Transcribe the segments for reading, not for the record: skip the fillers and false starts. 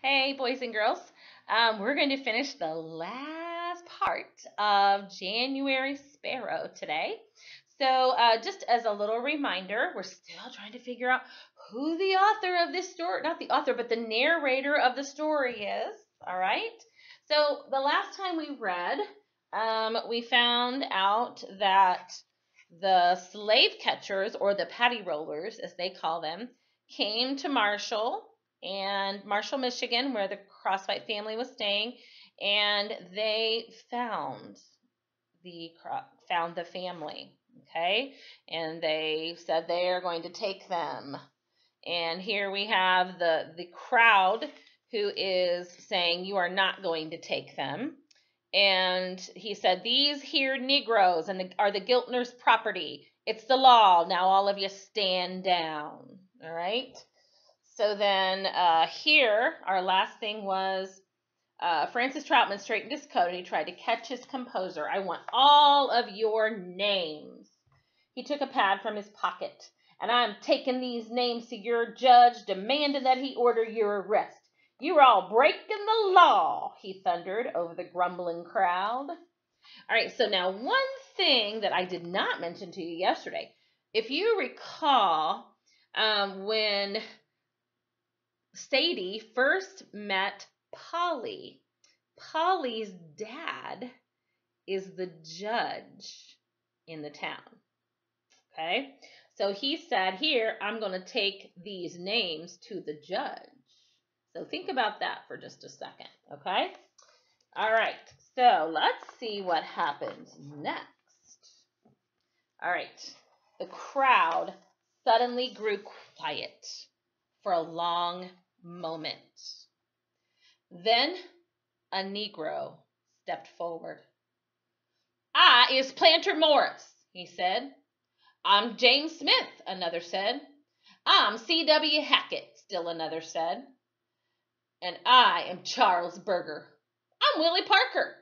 Hey, boys and girls. We're going to finish the last part of January Sparrow today. So, just as a little reminder, we're still trying to figure out who the author of this story, not the author, but the narrator of the story is. All right. So, the last time we read, we found out that the slave catchers, or the patty rollers, as they call them, came to Marshall, Michigan, where the Crosswhite family was staying, and they found the family. Okay, and they said they are going to take them. And here we have the crowd who is saying you are not going to take them. And he said, "These here Negroes are the Giltner's property. It's the law. Now all of you stand down." All right. So then here, our last thing was Francis Troutman straightened his coat and he tried to catch his composure. "I want all of your names." He took a pad from his pocket. "And I'm taking these names to your judge, demanding that he order your arrest. You're all breaking the law," he thundered over the grumbling crowd. All right, so now one thing that I did not mention to you yesterday, if you recall, when Sadie first met Polly, Polly's dad is the judge in the town. Okay, so he said, "Here, I'm going to take these names to the judge." So think about that for just a second, okay? All right, so let's see what happens next. All right, the crowd suddenly grew quiet for a long moment. Then a Negro stepped forward. "I is Planter Morris," he said. "I'm James Smith," another said. "I'm C.W. Hackett," still another said. "And I am Charles Berger." "I'm Willie Parker."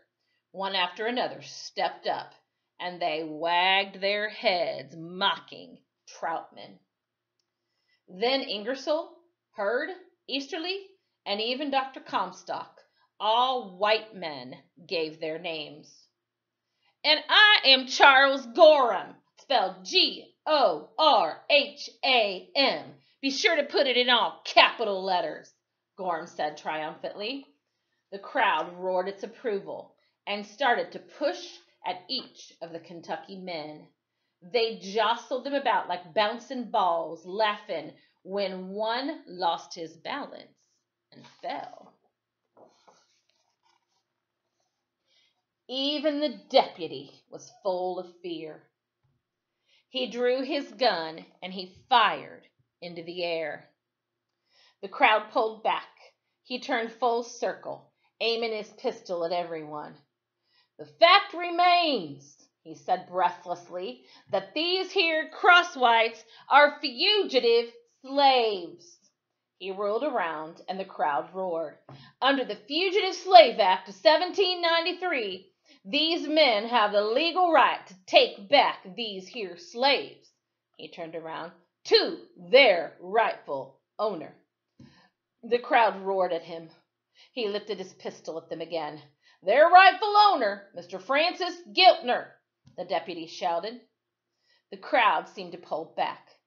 One after another stepped up, and they wagged their heads, mocking Troutman. Then Ingersoll, Hurd, Easterly, and even Dr. Comstock, all white men, gave their names. "And I am Charles Gorham, spelled Gorham. Be sure to put it in all capital letters," Gorham said triumphantly. The crowd roared its approval and started to push at each of the Kentucky men. They jostled them about like bouncing balls, laughing when one lost his balance and fell. Even the deputy was full of fear. He drew his gun and he fired into the air. The crowd pulled back. He turned full circle, aiming his pistol at everyone. "The fact remains," he said breathlessly, "that these here Crosswhites are fugitive slaves." He whirled around and the crowd roared. "Under the Fugitive Slave Act of 1793, these men have the legal right to take back these here slaves," he turned around, "to their rightful owner." The crowd roared at him. He lifted his pistol at them again. "Their rightful owner, Mr. Francis Giltner," the deputy shouted. The crowd seemed to pull back.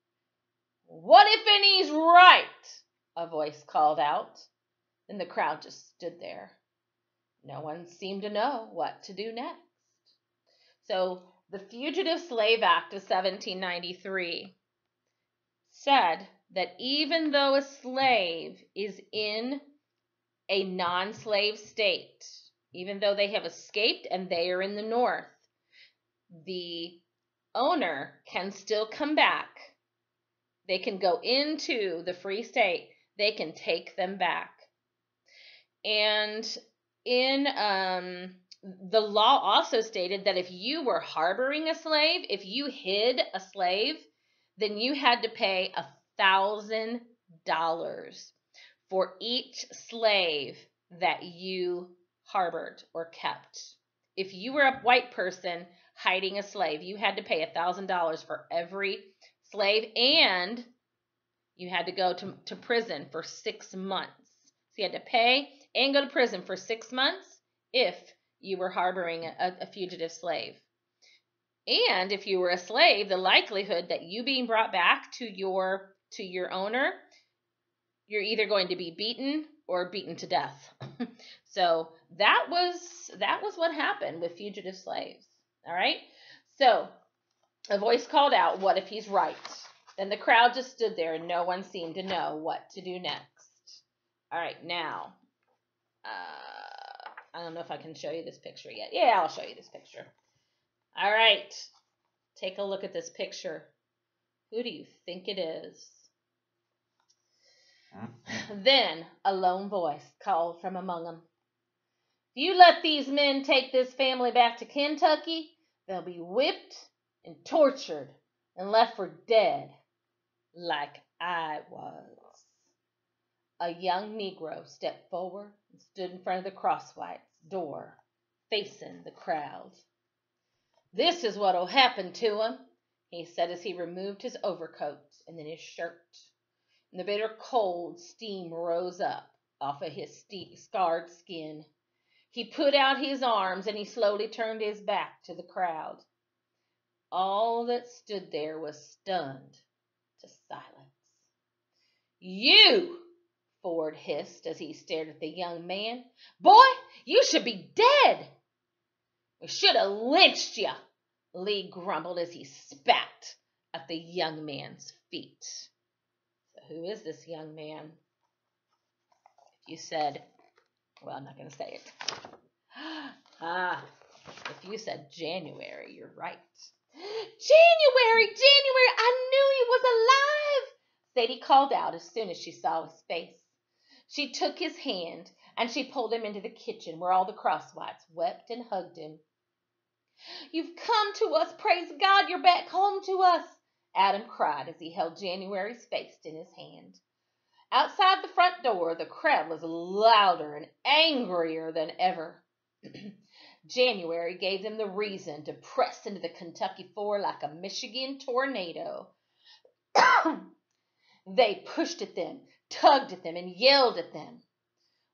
"What if he's right?" a voice called out. Then the crowd just stood there. No one seemed to know what to do next. So the Fugitive Slave Act of 1793 said that even though a slave is in a non-slave state, even though they have escaped and they are in the North, the owner can still come back. They can go into the free state. They can take them back. And in the law also stated that if you were harboring a slave, if you hid a slave, then you had to pay $1,000 for each slave that you harbored or kept. If you were a white person hiding a slave, you had to pay $1,000 for every slave, and you had to go to prison for 6 months. you had to pay and go to prison for 6 months if you were harboring a fugitive slave. And if you were a slave, the likelihood that you being brought back to your owner, you're either going to be beaten or beaten to death. So that was what happened with fugitive slaves. All right. So a voice called out, "What if he's right?" Then the crowd just stood there and no one seemed to know what to do next. All right, now, I don't know if I can show you this picture yet. Yeah, I'll show you this picture. All right, take a look at this picture. Who do you think it is? Then a lone voice called from among them. "If you let these men take this family back to Kentucky, they'll be whipped and tortured and left for dead, like I was." A young Negro stepped forward and stood in front of the Crosswhites' door, facing the crowd. "This is what'll happen to 'em," he said as he removed his overcoat and then his shirt. And the bitter cold steam rose up off of his scarred skin. He put out his arms and he slowly turned his back to the crowd. All that stood there was stunned to silence. "You!" Ford hissed as he stared at the young man. "Boy, you should be dead." "We should have lynched you," Lee grumbled as he spat at the young man's feet. So who is this young man? If you said, well, I'm not going to say it. If you said January, you're right. January! I knew he was alive!" Sadie called out as soon as she saw his face. She took his hand and she pulled him into the kitchen where all the Crosswhites wept and hugged him. "You've come to us! Praise God, you're back home to us!" Adam cried as he held January's face in his hand. Outside the front door, the crowd was louder and angrier than ever. January gave them the reason to press into the Kentucky Four like a Michigan tornado. They pushed at them, tugged at them, and yelled at them.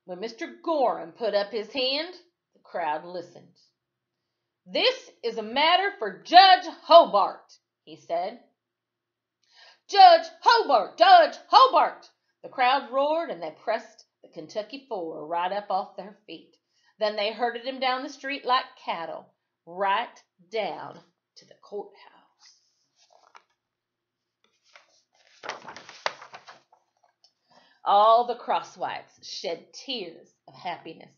When Mr. Gorham put up his hand, the crowd listened. "This is a matter for Judge Hobart," he said. "Judge Hobart! Judge Hobart!" The crowd roared, and they pressed the Kentucky Four right up off their feet. Then they herded him down the street like cattle, right down to the courthouse. All the Crosswhites shed tears of happiness,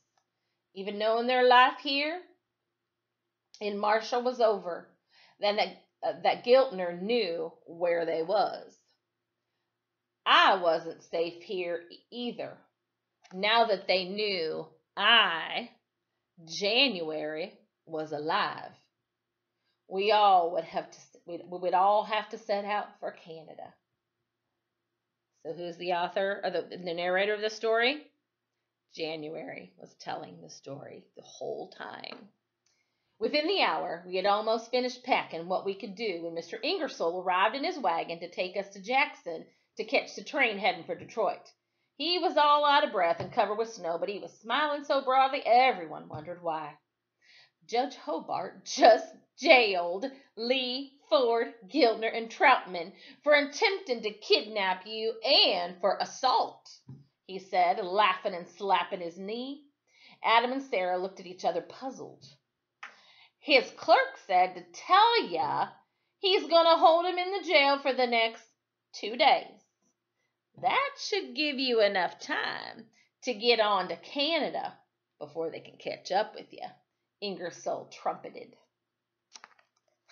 even knowing their life here in Marshall was over. Then that Giltner knew where they was. I wasn't safe here either. Now that they knew January, was alive, we'd all have to set out for Canada. So who's the author or the narrator of the story? January was telling the story the whole time. Within the hour, we had almost finished packing what we could do when Mr. Ingersoll arrived in his wagon to take us to Jackson to catch the train heading for Detroit. He was all out of breath and covered with snow, but he was smiling so broadly everyone wondered why. Judge Hobart just jailed Lee, Ford, Giltner, and Troutman for attempting to kidnap you and for assault, he said, laughing and slapping his knee. Adam and Sarah looked at each other puzzled. His clerk said to tell ya he's going to hold him in the jail for the next 2 days. That should give you enough time to get on to Canada before they can catch up with you, Ingersoll trumpeted.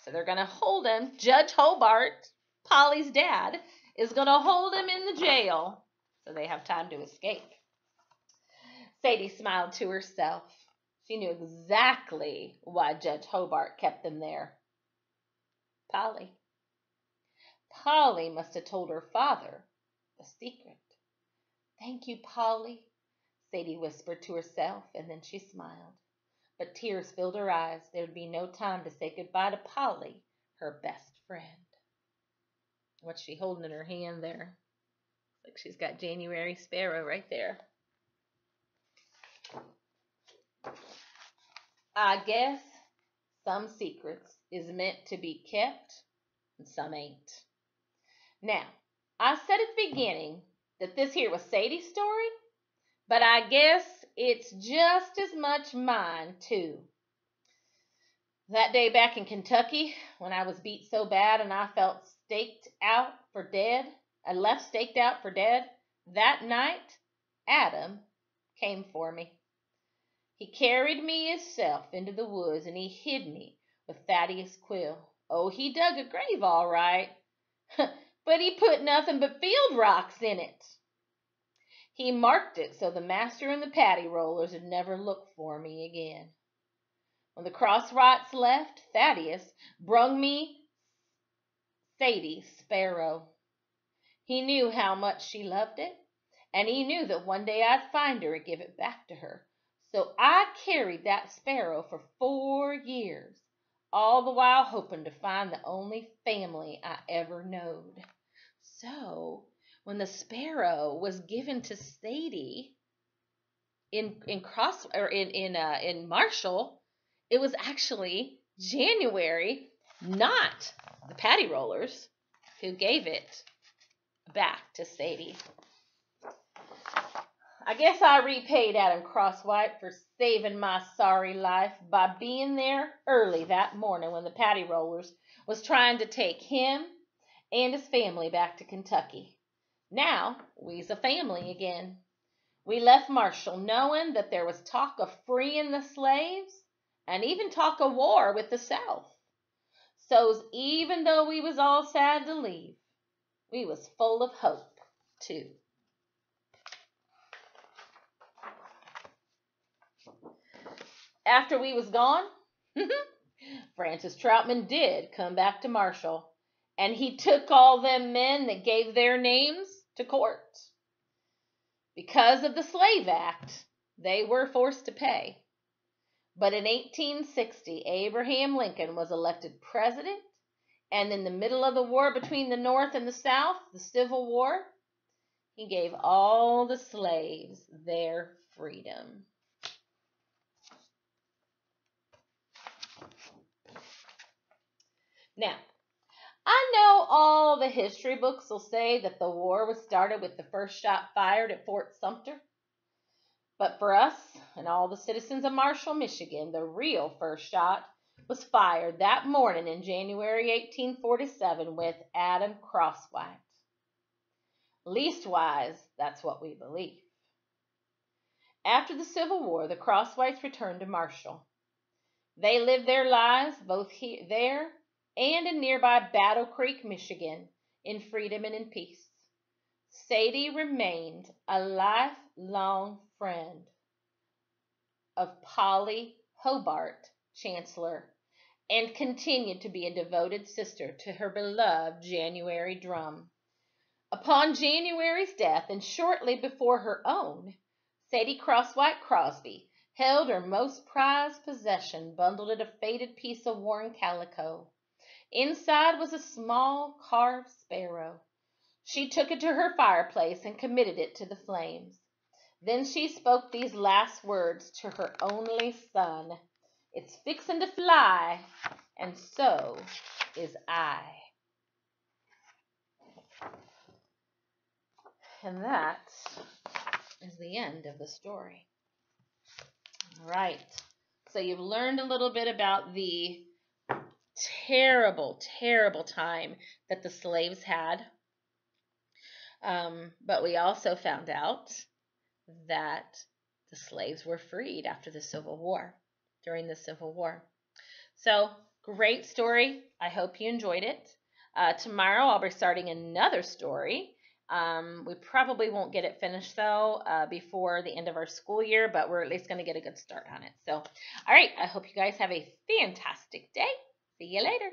So they're going to hold him. Judge Hobart, Polly's dad, is going to hold him in the jail so they have time to escape. Sadie smiled to herself. She knew exactly why Judge Hobart kept them there. Polly must have told her father the secret. Thank you, Polly, Sadie whispered to herself, and then she smiled. But tears filled her eyes. There would be no time to say goodbye to Polly, her best friend. What's she holding in her hand there? Looks like she's got January Sparrow right there. I guess some secrets is meant to be kept and some ain't. Now, I said at the beginning that this here was Sadie's story, but I guess it's just as much mine too. That day back in Kentucky, when I was beat so bad and I felt staked out for dead, I left staked out for dead, that night, Adam came for me. He carried me himself into the woods and he hid me with Thaddeus Quill. Oh, he dug a grave all right, but he put nothing but field rocks in it. He marked it so the master and the patty rollers would never look for me again. When the crosswrights left, Thaddeus brung me Sadies Sparrow. He knew how much she loved it, and he knew that one day I'd find her and give it back to her. So I carried that sparrow for 4 years, all the while hoping to find the only family I ever knowed. So when the sparrow was given to Sadie in Marshall, it was actually January, not the patty rollers, who gave it back to Sadie. I guess I repaid Adam Crosswhite for saving my sorry life by being there early that morning when the patty rollers was trying to take him and his family back to Kentucky. Now we's a family again. We left Marshall knowing that there was talk of freeing the slaves and even talk of war with the South. So even though we was all sad to leave, we was full of hope too. After we was gone, Francis Troutman did come back to Marshall, and he took all them men that gave their names to court. Because of the Slave Act, they were forced to pay. But in 1860, Abraham Lincoln was elected president, and in the middle of the war between the North and the South, the Civil War, he gave all the slaves their freedom. Now, I know all the history books will say that the war was started with the first shot fired at Fort Sumter. But for us and all the citizens of Marshall, Michigan, the real first shot was fired that morning in January 1847 with Adam Crosswhite. Leastwise, that's what we believe. After the Civil War, the Crosswhites returned to Marshall. They lived their lives both there and in nearby Battle Creek, Michigan, in freedom and in peace. Sadie remained a lifelong friend of Polly Hobart, Chancellor, and continued to be a devoted sister to her beloved January Drum. Upon January's death, and shortly before her own, Sadie Crosswhite Crosby held her most prized possession bundled in a faded piece of worn calico. Inside was a small carved sparrow. She took it to her fireplace and committed it to the flames. Then she spoke these last words to her only son. "It's fixin' to fly, and so is I." And that is the end of the story. All right. So you've learned a little bit about the terrible, terrible time that the slaves had. But we also found out that the slaves were freed after the Civil War, during the Civil War. So, great story. I hope you enjoyed it. Tomorrow I'll be starting another story. We probably won't get it finished, though, before the end of our school year, but we're at least going to get a good start on it. So, all right, I hope you guys have a fantastic day. See you later.